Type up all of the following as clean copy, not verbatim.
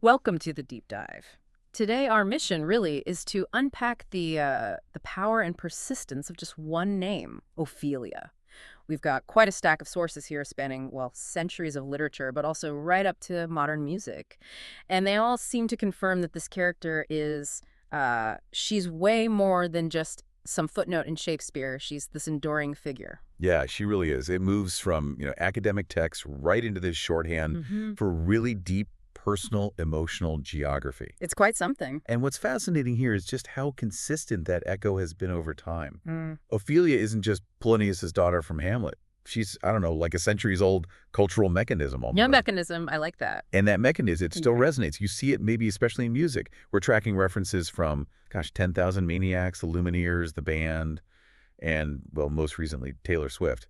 Welcome to the deep dive. Today, our mission really is to unpack the power and persistence of just one name, Ophelia. We've got quite a stack of sources here spanning, well, centuries of literature, but also right up to modern music. And they all seem to confirm that this character she's way more than just some footnote in Shakespeare. She's this enduring figure. Yeah, she really is. It moves from, academic text right into this shorthand for really deep personal, emotional geography. It's quite something. And what's fascinating here is just how consistent that echo has been over time. Mm. Ophelia isn't just Polonius's daughter from Hamlet. She's, I don't know, like a centuries-old cultural mechanism almost. Yeah, mechanism. I like that. And that mechanism, it still resonates. You see it maybe especially in music. We're tracking references from, 10,000 Maniacs, the Lumineers, the band, and, well, most recently, Taylor Swift.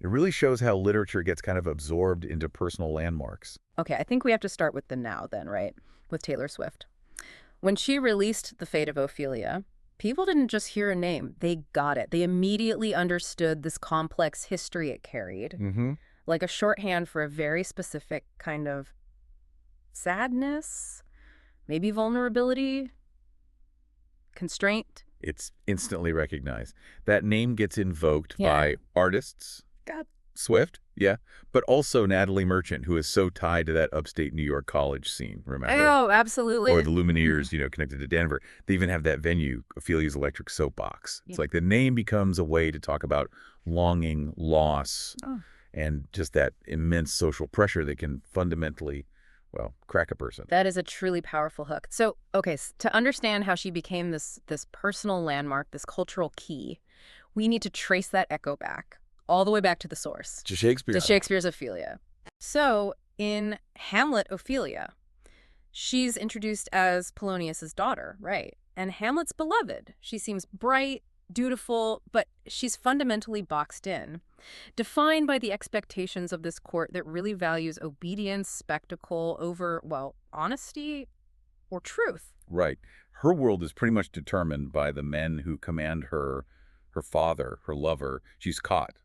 It really shows how literature gets kind of absorbed into personal landmarks. Okay, I think we have to start with the now then, right? With Taylor Swift. When she released The Fate of Ophelia, people didn't just hear a name. They got it. They immediately understood this complex history it carried. Like a shorthand for a very specific kind of sadness, maybe vulnerability, constraint. It's instantly recognized. That name gets invoked Yeah. by artists. God. Swift, yeah, but also Natalie Merchant, who is so tied to that upstate New York college scene, remember? Oh, absolutely. Or the Lumineers, connected to Denver. They even have that venue, Ophelia's Electric Soapbox. It's like the name becomes a way to talk about longing, loss, and just that immense social pressure that can fundamentally, well, crack a person. That is a truly powerful hook. So, okay, to understand how she became this personal landmark, this cultural key, we need to trace that echo back, all the way back to the source. To Shakespeare. To Shakespeare's Ophelia. So, in Hamlet, Ophelia, she's introduced as Polonius's daughter, right? And Hamlet's beloved. She seems bright, dutiful, but she's fundamentally boxed in, defined by the expectations of this court that really values obedience, spectacle over, well, honesty or truth. Right. Her world is pretty much determined by the men who command her father, her lover. She's caught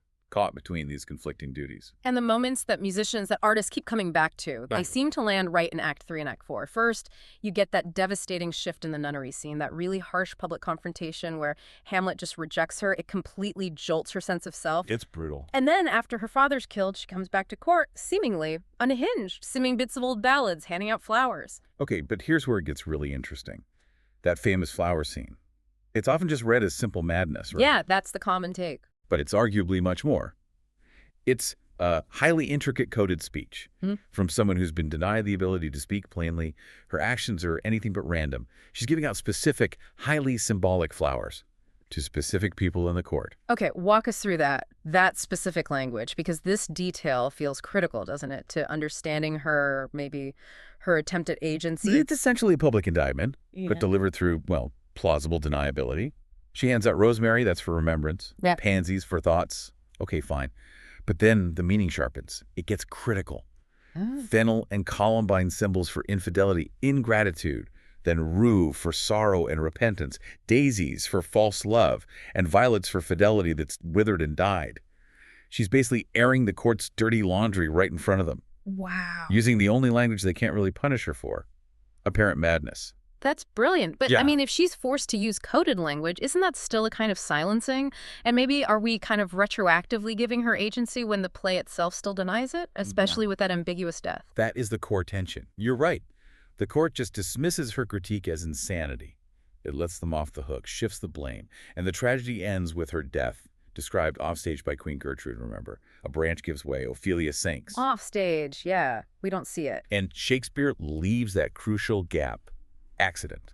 between these conflicting duties. And the moments that musicians, that artists keep coming back to, they seem to land right in Act 3 and Act 4. First, you get that devastating shift in the nunnery scene, that really harsh public confrontation where Hamlet just rejects her. It completely jolts her sense of self. It's brutal. And then after her father's killed, she comes back to court, seemingly unhinged, singing bits of old ballads, handing out flowers. Okay, but here's where it gets really interesting. That famous flower scene. It's often just read as simple madness, right? Yeah, that's the common take. But it's arguably much more. It's a highly intricate coded speech from someone who's been denied the ability to speak plainly. Her actions are anything but random. She's giving out specific, highly symbolic flowers to specific people in the court. Okay, walk us through that specific language, because this detail feels critical, doesn't it, to understanding her, maybe her attempt at agency. It's essentially a public indictment, but delivered through, well, plausible deniability. She hands out rosemary, that's for remembrance. Yep. Pansies for thoughts. Okay, fine. But then the meaning sharpens. It gets critical. Fennel and columbine symbols for infidelity, ingratitude. Then rue for sorrow and repentance. Daisies for false love. And violets for fidelity that's withered and died. She's basically airing the court's dirty laundry right in front of them. Wow. Using the only language they can't really punish her for. Apparent madness. That's brilliant. But Yeah. I mean, if she's forced to use coded language, isn't that still a kind of silencing? And maybe are we kind of retroactively giving her agency when the play itself still denies it, especially with that ambiguous death? That is the core tension. You're right. The court just dismisses her critique as insanity. It lets them off the hook, shifts the blame, and the tragedy ends with her death, described offstage by Queen Gertrude, remember. A branch gives way, Ophelia sinks. Offstage, yeah. We don't see it. And Shakespeare leaves that crucial gap. Accident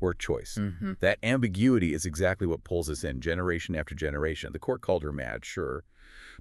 or choice. That ambiguity is exactly what pulls us in generation after generation. The court called her mad, sure,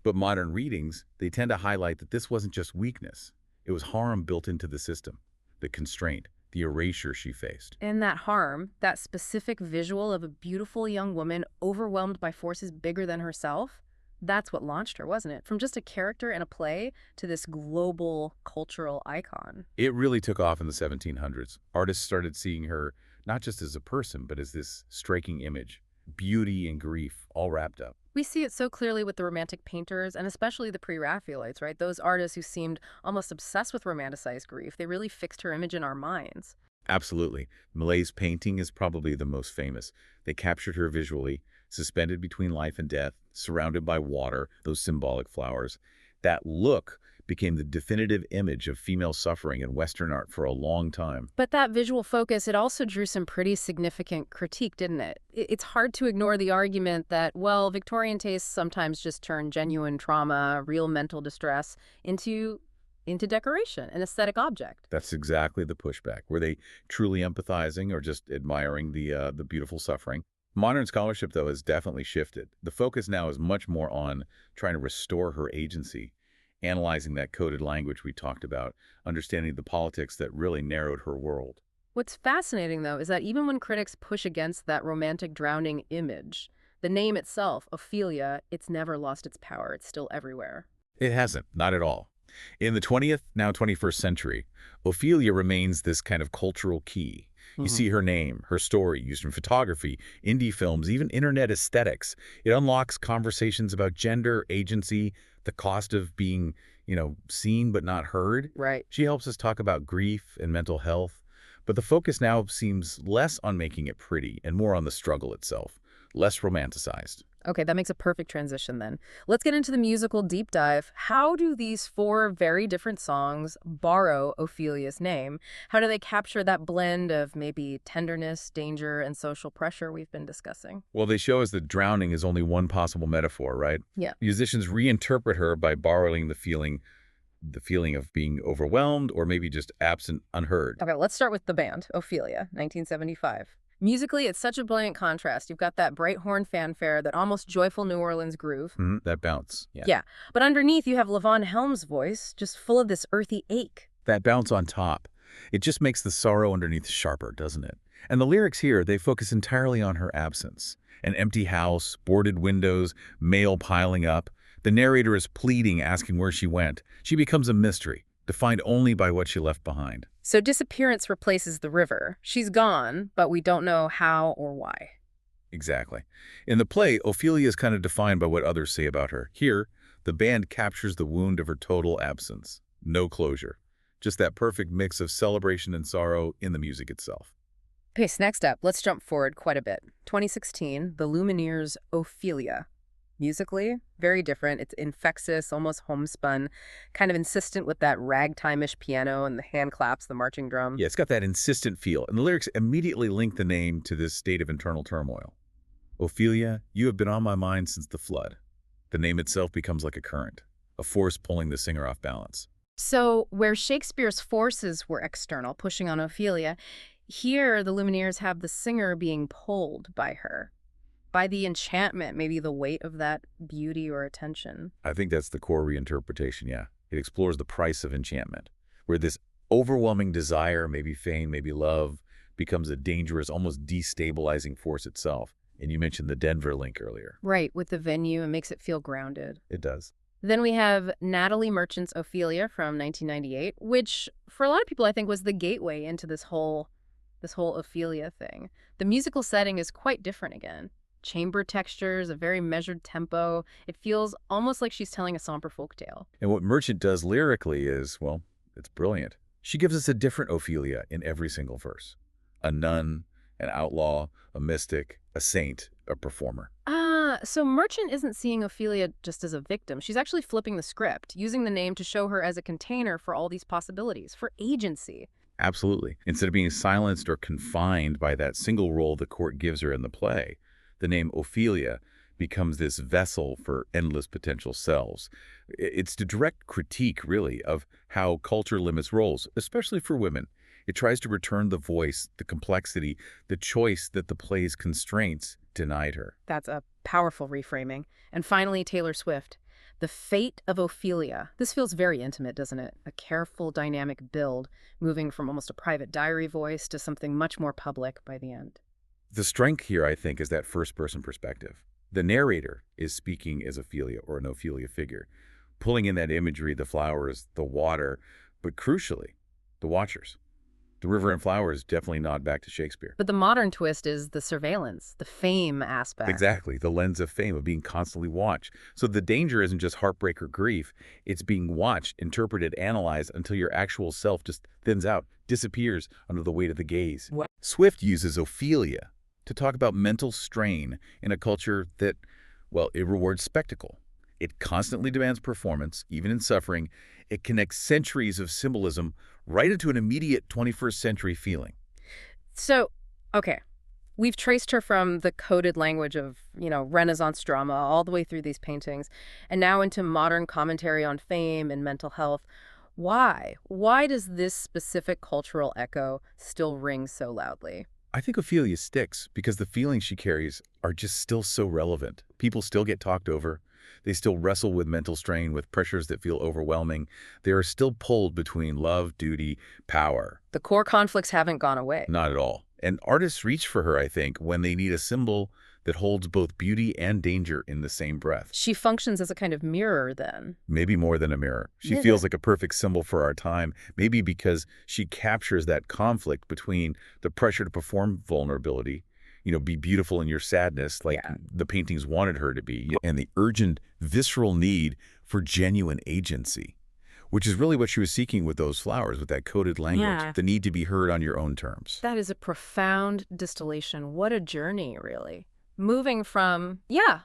but modern readings, they tend to highlight that this wasn't just weakness. It was harm built into the system, the constraint, the erasure she faced. And that harm, that specific visual of a beautiful young woman overwhelmed by forces bigger than herself, that's what launched her, wasn't it? From just a character in a play to this global cultural icon. It really took off in the 1700s. Artists started seeing her not just as a person, but as this striking image, beauty and grief all wrapped up. We see it so clearly with the Romantic painters, and especially the pre-Raphaelites, right? Those artists who seemed almost obsessed with romanticized grief. They really fixed her image in our minds. Absolutely. Millet's painting is probably the most famous. They captured her visually, suspended between life and death, surrounded by water, those symbolic flowers. That look became the definitive image of female suffering in Western art for a long time. But that visual focus, it also drew some pretty significant critique, didn't it? It's hard to ignore the argument that, well, Victorian tastes sometimes just turn genuine trauma, real mental distress, into decoration, an aesthetic object. That's exactly the pushback. Were they truly empathizing or just admiring the beautiful suffering? Modern scholarship, though, has definitely shifted. The focus now is much more on trying to restore her agency, analyzing that coded language we talked about, understanding the politics that really narrowed her world. What's fascinating, though, is that even when critics push against that romantic drowning image, the name itself, Ophelia, it's never lost its power. It's still everywhere. It hasn't, not at all. In the 20th, now 21st century, Ophelia remains this kind of cultural key. You see her name, her story used in photography, indie films, even internet aesthetics. It unlocks conversations about gender, agency, the cost of being, seen but not heard. Right. She helps us talk about grief and mental health, but the focus now seems less on making it pretty and more on the struggle itself, less romanticized. Okay, that makes a perfect transition then. Let's get into the musical deep dive. How do these four very different songs borrow Ophelia's name? How do they capture that blend of maybe tenderness, danger, and social pressure we've been discussing? Well, they show us that drowning is only one possible metaphor, right? Yeah. Musicians reinterpret her by borrowing the feeling of being overwhelmed or maybe just absent, unheard. Okay, let's start with the band, Ophelia, 1975. Musically, it's such a brilliant contrast. You've got that bright horn fanfare, that almost joyful New Orleans groove. That bounce. Yeah. But underneath, you have Levon Helm's voice, just full of this earthy ache. That bounce on top. It just makes the sorrow underneath sharper, doesn't it? And the lyrics here, they focus entirely on her absence. An empty house, boarded windows, mail piling up. The narrator is pleading, asking where she went. She becomes a mystery, defined only by what she left behind. So disappearance replaces the river. She's gone, but we don't know how or why. Exactly. In the play, Ophelia is kind of defined by what others say about her. Here, the band captures the wound of her total absence. No closure. Just that perfect mix of celebration and sorrow in the music itself. Okay, so next up, let's jump forward quite a bit. 2016, the Lumineers' Ophelia. Musically, very different. It's infectious, almost homespun, kind of insistent with that ragtime-ish piano and the hand claps, the marching drum. Yeah, it's got that insistent feel, and the lyrics immediately link the name to this state of internal turmoil. Ophelia, you have been on my mind since the flood. The name itself becomes like a current, a force pulling the singer off balance. So where Shakespeare's forces were external, pushing on Ophelia, here the Lumineers have the singer being pulled by her, by the enchantment, maybe the weight of that beauty or attention. I think that's the core reinterpretation, yeah. It explores the price of enchantment, where this overwhelming desire, maybe fame, maybe love, becomes a dangerous, almost destabilizing force itself. And you mentioned the Denver link earlier. Right, with the venue, it makes it feel grounded. It does. Then we have Natalie Merchant's Ophelia from 1998, which for a lot of people I think was the gateway into this whole Ophelia thing. The musical setting is quite different again. Chamber textures, a very measured tempo. It feels almost like she's telling a somber folktale. And what Merchant does lyrically is, well, it's brilliant. She gives us a different Ophelia in every single verse. A nun, an outlaw, a mystic, a saint, a performer. So Merchant isn't seeing Ophelia just as a victim. She's actually flipping the script, using the name to show her as a container for all these possibilities, for agency. Absolutely. Instead of being silenced or confined by that single role the court gives her in the play, the name Ophelia becomes this vessel for endless potential selves. It's the direct critique, really, of how culture limits roles, especially for women. It tries to return the voice, the complexity, the choice that the play's constraints denied her. That's a powerful reframing. And finally, Taylor Swift. The Fate of Ophelia. This feels very intimate, doesn't it? A careful, dynamic build, moving from almost a private diary voice to something much more public by the end. The strength here, I think, is that first-person perspective. The narrator is speaking as Ophelia or an Ophelia figure, pulling in that imagery, the flowers, the water, but crucially, the watchers. The River and Flowers definitely nod back to Shakespeare. But the modern twist is the surveillance, the fame aspect. Exactly, the lens of fame, of being constantly watched. So the danger isn't just heartbreak or grief. It's being watched, interpreted, analyzed until your actual self just thins out, disappears under the weight of the gaze. What? Swift uses Ophelia to talk about mental strain in a culture that, well, it rewards spectacle. It constantly demands performance, even in suffering. It connects centuries of symbolism right into an immediate 21st century feeling. So, okay, we've traced her from the coded language of, Renaissance drama all the way through these paintings, and now into modern commentary on fame and mental health. Why? Why does this specific cultural echo still ring so loudly? I think Ophelia sticks because the feelings she carries are just still so relevant. People still get talked over. They still wrestle with mental strain, with pressures that feel overwhelming. They are still pulled between love, duty, power. The core conflicts haven't gone away. Not at all. And artists reach for her, I think, when they need a symbol that holds both beauty and danger in the same breath. She functions as a kind of mirror, then. Maybe more than a mirror. She Yeah. feels like a perfect symbol for our time, maybe because she captures that conflict between the pressure to perform vulnerability, be beautiful in your sadness, like Yeah. the paintings wanted her to be, and the urgent, visceral need for genuine agency, which is really what she was seeking with those flowers, with that coded language, Yeah. the need to be heard on your own terms. That is a profound distillation. What a journey, really. Moving from,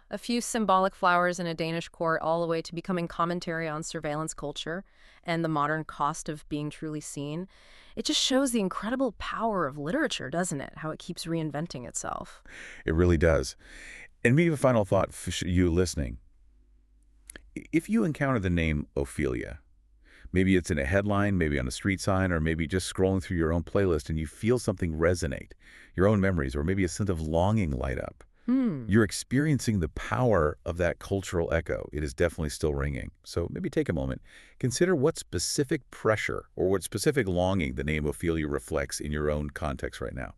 a few symbolic flowers in a Danish court all the way to becoming commentary on surveillance culture and the modern cost of being truly seen. It just shows the incredible power of literature, doesn't it? How it keeps reinventing itself. It really does. And maybe a final thought for you listening. If you encounter the name Ophelia, maybe it's in a headline, maybe on a street sign, or maybe just scrolling through your own playlist and you feel something resonate, your own memories, or maybe a sense of longing light up, you're experiencing the power of that cultural echo. It is definitely still ringing. So maybe take a moment. Consider what specific pressure or what specific longing the name Ophelia reflects in your own context right now.